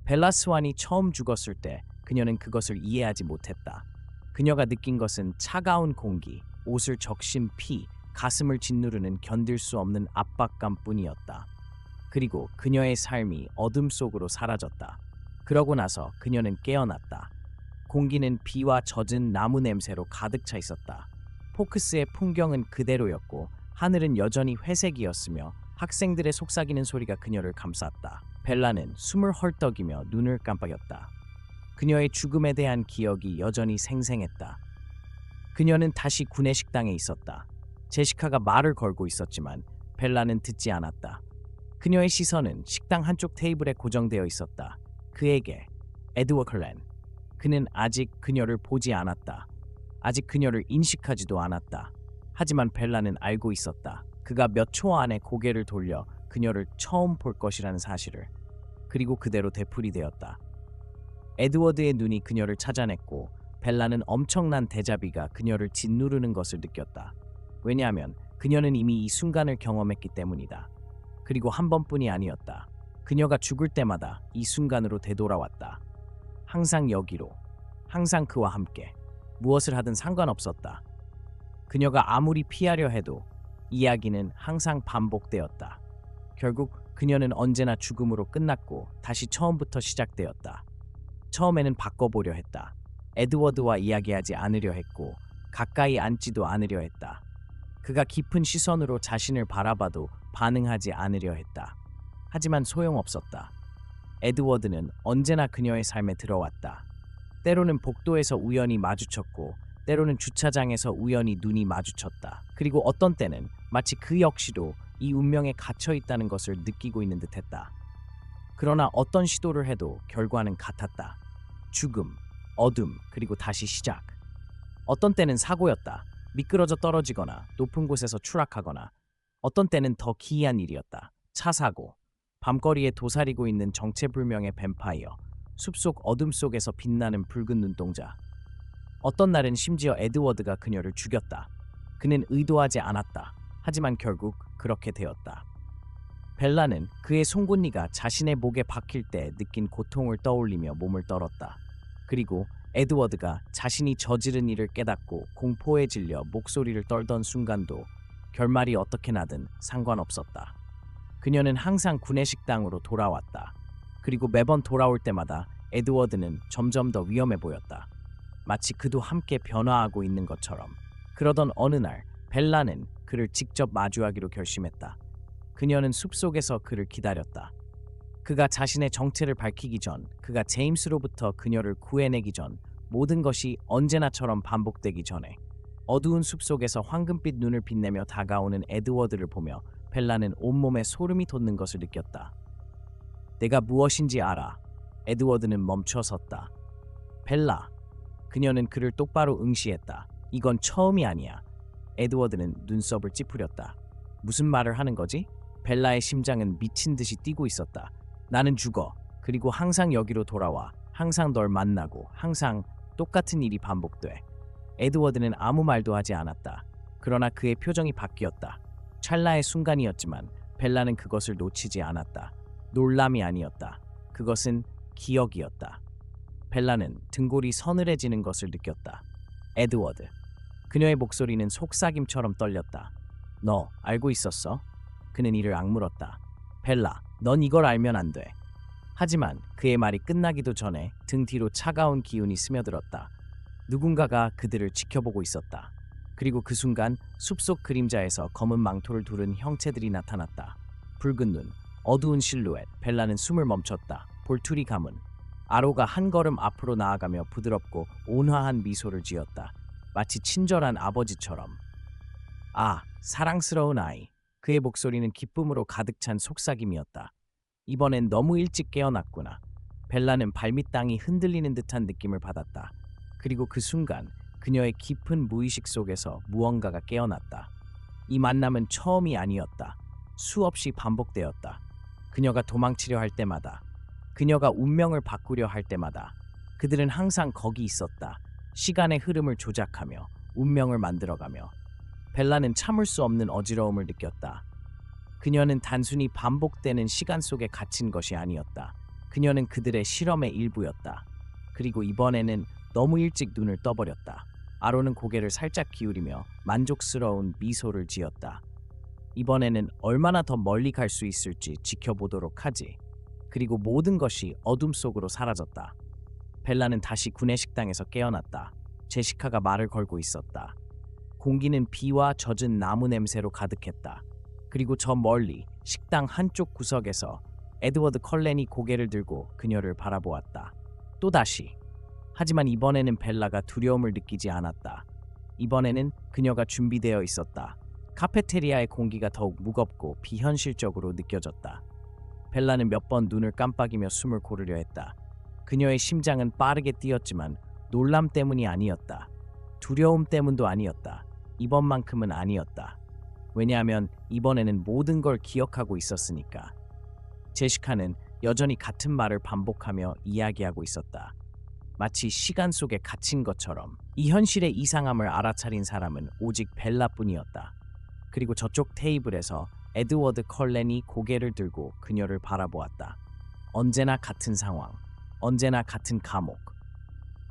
벨라 스완이 처음 죽었을 때 그녀는 그것을 이해하지 못했다. 그녀가 느낀 것은 차가운 공기, 옷을 적신 피, 가슴을 짓누르는 견딜 수 없는 압박감뿐이었다. 그리고 그녀의 삶이 어둠 속으로 사라졌다. 그러고 나서 그녀는 깨어났다. 공기는 비와 젖은 나무 냄새로 가득 차 있었다. 포크스의 풍경은 그대로였고 하늘은 여전히 회색이었으며 학생들의 속삭이는 소리가 그녀를 감쌌다. 벨라는 숨을 헐떡이며 눈을 깜빡였다. 그녀의 죽음에 대한 기억이 여전히 생생했다. 그녀는 다시 구내식당에 있었다. 제시카가 말을 걸고 있었지만 벨라는 듣지 않았다. 그녀의 시선은 식당 한쪽 테이블에 고정되어 있었다. 그에게 에드워드 클랜. 그는 아직 그녀를 보지 않았다. 아직 그녀를 인식하지도 않았다. 하지만 벨라는 알고 있었다. 그가 몇 초 안에 고개를 돌려 그녀를 처음 볼 것이라는 사실을. 그리고 그대로 되풀이되었다. 에드워드의 눈이 그녀를 찾아냈고 벨라는 엄청난 데자비가 그녀를 짓누르는 것을 느꼈다. 왜냐하면 그녀는 이미 이 순간을 경험했기 때문이다. 그리고 한 번뿐이 아니었다. 그녀가 죽을 때마다 이 순간으로 되돌아왔다. 항상 여기로, 항상 그와 함께. 무엇을 하든 상관없었다. 그녀가 아무리 피하려 해도 이야기는 항상 반복되었다. 결국 그녀는 언제나 죽음으로 끝났고 다시 처음부터 시작되었다. 처음에는 바꿔보려 했다. 에드워드와 이야기하지 않으려 했고 가까이 앉지도 않으려 했다. 그가 깊은 시선으로 자신을 바라봐도 반응하지 않으려 했다. 하지만 소용없었다. 에드워드는 언제나 그녀의 삶에 들어왔다. 때로는 복도에서 우연히 마주쳤고 때로는 주차장에서 우연히 눈이 마주쳤다. 그리고 어떤 때는 마치 그 역시도 이 운명에 갇혀 있다는 것을 느끼고 있는 듯했다. 그러나 어떤 시도를 해도 결과는 같았다. 죽음, 어둠, 그리고 다시 시작. 어떤 때는 사고였다. 미끄러져 떨어지거나 높은 곳에서 추락하거나 어떤 때는 더 기이한 일이었다. 차 사고, 밤거리에 도사리고 있는 정체불명의 뱀파이어, 숲속 어둠 속에서 빛나는 붉은 눈동자. 어떤 날은 심지어 에드워드가 그녀를 죽였다. 그는 의도하지 않았다. 하지만 결국 그렇게 되었다. 벨라는 그의 송곳니가 자신의 목에 박힐 때 느낀 고통을 떠올리며 몸을 떨었다. 그리고 에드워드가 자신이 저지른 일을 깨닫고 공포에 질려 목소리를 떨던 순간도 결말이 어떻게 나든 상관없었다. 그녀는 항상 구내식당으로 돌아왔다. 그리고 매번 돌아올 때마다 에드워드는 점점 더 위험해 보였다. 마치 그도 함께 변화하고 있는 것처럼. 그러던 어느 날 벨라는 그를 직접 마주하기로 결심했다. 그녀는 숲속에서 그를 기다렸다. 그가 자신의 정체를 밝히기 전, 그가 제임스로부터 그녀를 구해내기 전, 모든 것이 언제나처럼 반복되기 전에 어두운 숲속에서 황금빛 눈을 빛내며 다가오는 에드워드를 보며 벨라는 온몸에 소름이 돋는 것을 느꼈다. 내가 무엇인지 알아. 에드워드는 멈춰 섰다. 벨라. 그녀는 그를 똑바로 응시했다. 이건 처음이 아니야. 에드워드는 눈썹을 찌푸렸다. 무슨 말을 하는 거지? 벨라의 심장은 미친 듯이 뛰고 있었다. 나는 죽어. 그리고 항상 여기로 돌아와. 항상 널 만나고 항상 똑같은 일이 반복돼. 에드워드는 아무 말도 하지 않았다. 그러나 그의 표정이 바뀌었다. 찰나의 순간이었지만 벨라는 그것을 놓치지 않았다. 놀람이 아니었다. 그것은 기억이었다. 벨라는 등골이 서늘해지는 것을 느꼈다. 에드워드. 그녀의 목소리는 속삭임처럼 떨렸다. 너 알고 있었어? 그는 이를 악물었다. 벨라, 넌 이걸 알면 안 돼. 하지만 그의 말이 끝나기도 전에 등 뒤로 차가운 기운이 스며들었다. 누군가가 그들을 지켜보고 있었다. 그리고 그 순간 숲속 그림자에서 검은 망토를 두른 형체들이 나타났다. 붉은 눈, 어두운 실루엣. 벨라는 숨을 멈췄다. 볼투리 가문. 아로가 한 걸음 앞으로 나아가며 부드럽고 온화한 미소를 지었다. 마치 친절한 아버지처럼. 아, 사랑스러운 아이. 그의 목소리는 기쁨으로 가득 찬 속삭임이었다. 이번엔 너무 일찍 깨어났구나. 벨라는 발밑 땅이 흔들리는 듯한 느낌을 받았다. 그리고 그 순간 그녀의 깊은 무의식 속에서 무언가가 깨어났다. 이 만남은 처음이 아니었다. 수없이 반복되었다. 그녀가 도망치려 할 때마다, 그녀가 운명을 바꾸려 할 때마다 그들은 항상 거기 있었다. 시간의 흐름을 조작하며 운명을 만들어가며. 벨라는 참을 수 없는 어지러움을 느꼈다. 그녀는 단순히 반복되는 시간 속에 갇힌 것이 아니었다. 그녀는 그들의 실험의 일부였다. 그리고 이번에는 너무 일찍 눈을 떠버렸다. 아론은 고개를 살짝 기울이며 만족스러운 미소를 지었다. 이번에는 얼마나 더 멀리 갈 수 있을지 지켜보도록 하지. 그리고 모든 것이 어둠 속으로 사라졌다. 벨라는 다시 구내식당에서 깨어났다. 제시카가 말을 걸고 있었다. 공기는 비와 젖은 나무 냄새로 가득했다. 그리고 저 멀리 식당 한쪽 구석에서 에드워드 컬렌이 고개를 들고 그녀를 바라보았다. 또다시. 하지만 이번에는 벨라가 두려움을 느끼지 않았다. 이번에는 그녀가 준비되어 있었다. 카페테리아의 공기가 더욱 무겁고 비현실적으로 느껴졌다. 벨라는 몇 번 눈을 깜빡이며 숨을 고르려 했다. 그녀의 심장은 빠르게 뛰었지만 놀람 때문이 아니었다. 두려움 때문도 아니었다. 이번만큼은 아니었다. 왜냐하면 이번에는 모든 걸 기억하고 있었으니까. 제시카는 여전히 같은 말을 반복하며 이야기하고 있었다. 마치 시간 속에 갇힌 것처럼. 이 현실의 이상함을 알아차린 사람은 오직 벨라뿐이었다. 그리고 저쪽 테이블에서 에드워드 컬렌이 고개를 들고 그녀를 바라보았다. 언제나 같은 상황, 언제나 같은 감옥.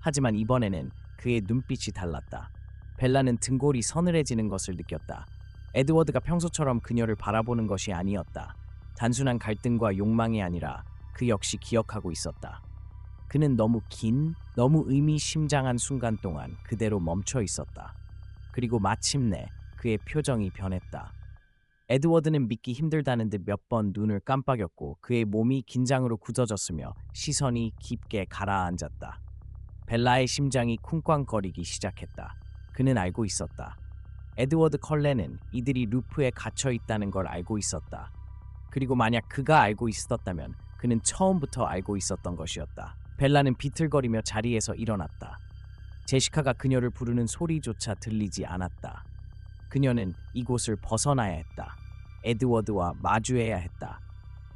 하지만 이번에는 그의 눈빛이 달랐다. 벨라는 등골이 서늘해지는 것을 느꼈다. 에드워드가 평소처럼 그녀를 바라보는 것이 아니었다. 단순한 갈등과 욕망이 아니라 그 역시 기억하고 있었다. 그는 너무 긴, 너무 의미심장한 순간 동안 그대로 멈춰 있었다. 그리고 마침내 그의 표정이 변했다. 에드워드는 믿기 힘들다는 듯 몇 번 눈을 깜빡였고 그의 몸이 긴장으로 굳어졌으며 시선이 깊게 가라앉았다. 벨라의 심장이 쿵쾅거리기 시작했다. 그는 알고 있었다. 에드워드 컬렌은 이들이 루프에 갇혀 있다는 걸 알고 있었다. 그리고 만약 그가 알고 있었다면 그는 처음부터 알고 있었던 것이었다. 벨라는 비틀거리며 자리에서 일어났다. 제시카가 그녀를 부르는 소리조차 들리지 않았다. 그녀는 이곳을 벗어나야 했다. 에드워드와 마주해야 했다.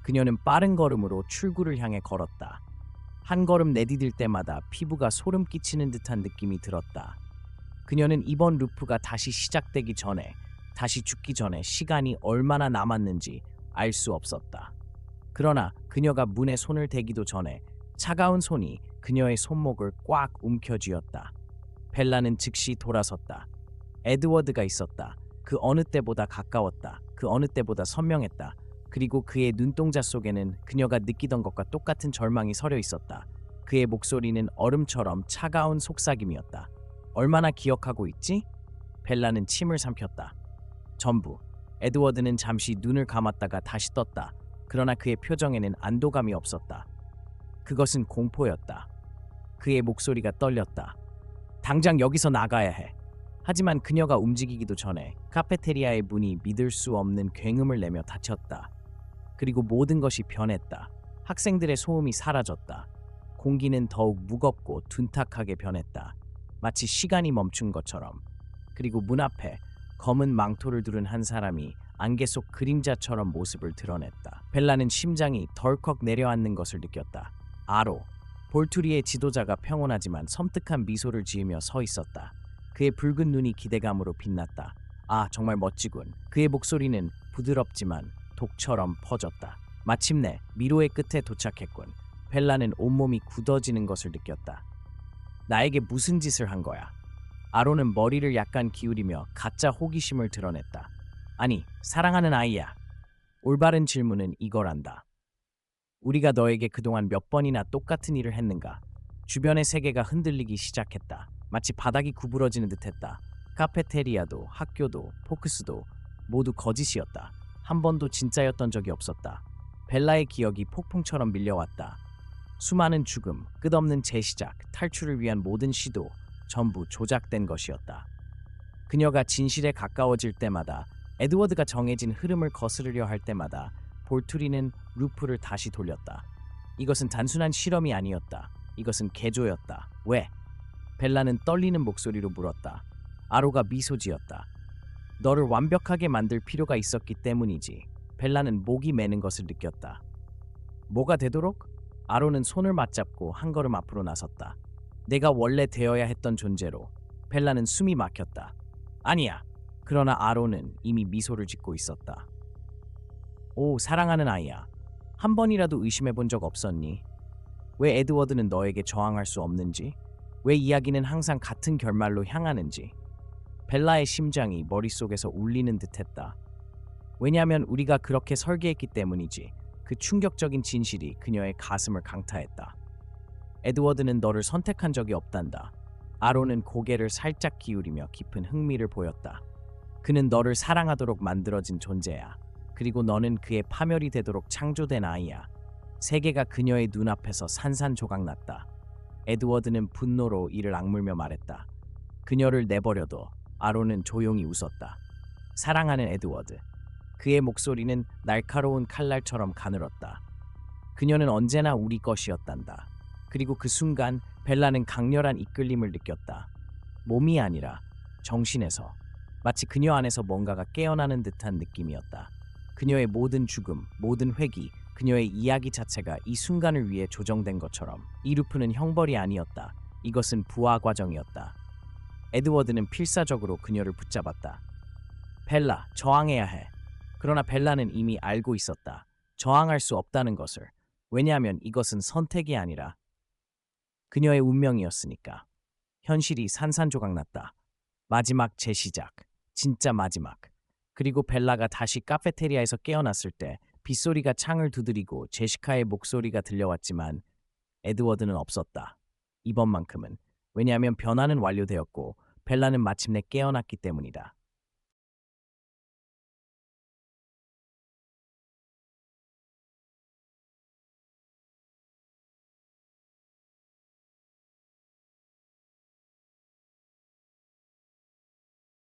그녀는 빠른 걸음으로 출구를 향해 걸었다. 한 걸음 내디딜 때마다 피부가 소름 끼치는 듯한 느낌이 들었다. 그녀는 이번 루프가 다시 시작되기 전에, 다시 죽기 전에 시간이 얼마나 남았는지 알 수 없었다. 그러나 그녀가 문에 손을 대기도 전에 차가운 손이 그녀의 손목을 꽉 움켜쥐었다. 벨라는 즉시 돌아섰다. 에드워드가 있었다. 그 어느 때보다 가까웠다. 그 어느 때보다 선명했다. 그리고 그의 눈동자 속에는 그녀가 느끼던 것과 똑같은 절망이 서려 있었다. 그의 목소리는 얼음처럼 차가운 속삭임이었다. 얼마나 기억하고 있지? 벨라는 침을 삼켰다. 전부. 에드워드는 잠시 눈을 감았다가 다시 떴다. 그러나 그의 표정에는 안도감이 없었다. 그것은 공포였다. 그의 목소리가 떨렸다. 당장 여기서 나가야 해. 하지만 그녀가 움직이기도 전에 카페테리아의 문이 믿을 수 없는 굉음을 내며 닫혔다. 그리고 모든 것이 변했다. 학생들의 소음이 사라졌다. 공기는 더욱 무겁고 둔탁하게 변했다. 마치 시간이 멈춘 것처럼. 그리고 문 앞에 검은 망토를 두른 한 사람이 안개 속 그림자처럼 모습을 드러냈다. 벨라는 심장이 덜컥 내려앉는 것을 느꼈다. 아로, 볼투리의 지도자가 평온하지만 섬뜩한 미소를 지으며 서 있었다. 그의 붉은 눈이 기대감으로 빛났다. 아, 정말 멋지군. 그의 목소리는 부드럽지만 독처럼 퍼졌다. 마침내 미로의 끝에 도착했군. 벨라는 온몸이 굳어지는 것을 느꼈다. 나에게 무슨 짓을 한 거야? 아론은 머리를 약간 기울이며 가짜 호기심을 드러냈다. 아니, 사랑하는 아이야. 올바른 질문은 이거란다. 우리가 너에게 그동안 몇 번이나 똑같은 일을 했는가? 주변의 세계가 흔들리기 시작했다. 마치 바닥이 구부러지는 듯했다. 카페테리아도, 학교도, 포크스도 모두 거짓이었다. 한 번도 진짜였던 적이 없었다. 벨라의 기억이 폭풍처럼 밀려왔다. 수많은 죽음, 끝없는 재시작, 탈출을 위한 모든 시도 전부 조작된 것이었다. 그녀가 진실에 가까워질 때마다, 에드워드가 정해진 흐름을 거스르려 할 때마다 볼투리는 루프를 다시 돌렸다. 이것은 단순한 실험이 아니었다. 이것은 개조였다. 왜? 벨라는 떨리는 목소리로 물었다. 아로가 미소 지었다. 너를 완벽하게 만들 필요가 있었기 때문이지. 벨라는 목이 매는 것을 느꼈다. 뭐가 되도록? 아로는 손을 맞잡고 한 걸음 앞으로 나섰다. 내가 원래 되어야 했던 존재로. 벨라는 숨이 막혔다. 아니야. 그러나 아로는 이미 미소를 짓고 있었다. 오, 사랑하는 아이야. 한 번이라도 의심해 본 적 없었니? 왜 에드워드는 너에게 저항할 수 없는지, 왜 이야기는 항상 같은 결말로 향하는지. 벨라의 심장이 머릿속에서 울리는 듯했다. 왜냐하면 우리가 그렇게 설계했기 때문이지. 그 충격적인 진실이 그녀의 가슴을 강타했다. 에드워드는 너를 선택한 적이 없단다. 아론은 고개를 살짝 기울이며 깊은 흥미를 보였다. 그는 너를 사랑하도록 만들어진 존재야. 그리고 너는 그의 파멸이 되도록 창조된 아이야. 세계가 그녀의 눈앞에서 산산조각났다. 에드워드는 분노로 이를 악물며 말했다. 그녀를 내버려둬. 아론은 조용히 웃었다. 사랑하는 에드워드. 그의 목소리는 날카로운 칼날처럼 가늘었다. 그녀는 언제나 우리 것이었단다. 그리고 그 순간 벨라는 강렬한 이끌림을 느꼈다. 몸이 아니라 정신에서. 마치 그녀 안에서 뭔가가 깨어나는 듯한 느낌이었다. 그녀의 모든 죽음, 모든 회귀, 그녀의 이야기 자체가 이 순간을 위해 조정된 것처럼. 이 루프는 형벌이 아니었다. 이것은 부화 과정이었다. 에드워드는 필사적으로 그녀를 붙잡았다. 벨라, 저항해야 해. 그러나 벨라는 이미 알고 있었다. 저항할 수 없다는 것을. 왜냐하면 이것은 선택이 아니라 그녀의 운명이었으니까. 현실이 산산조각났다. 마지막 재시작. 진짜 마지막. 그리고 벨라가 다시 카페테리아에서 깨어났을 때 빗소리가 창을 두드리고 제시카의 목소리가 들려왔지만 에드워드는 없었다. 이번만큼은. 왜냐하면 변화는 완료되었고 벨라는 마침내 깨어났기 때문이다.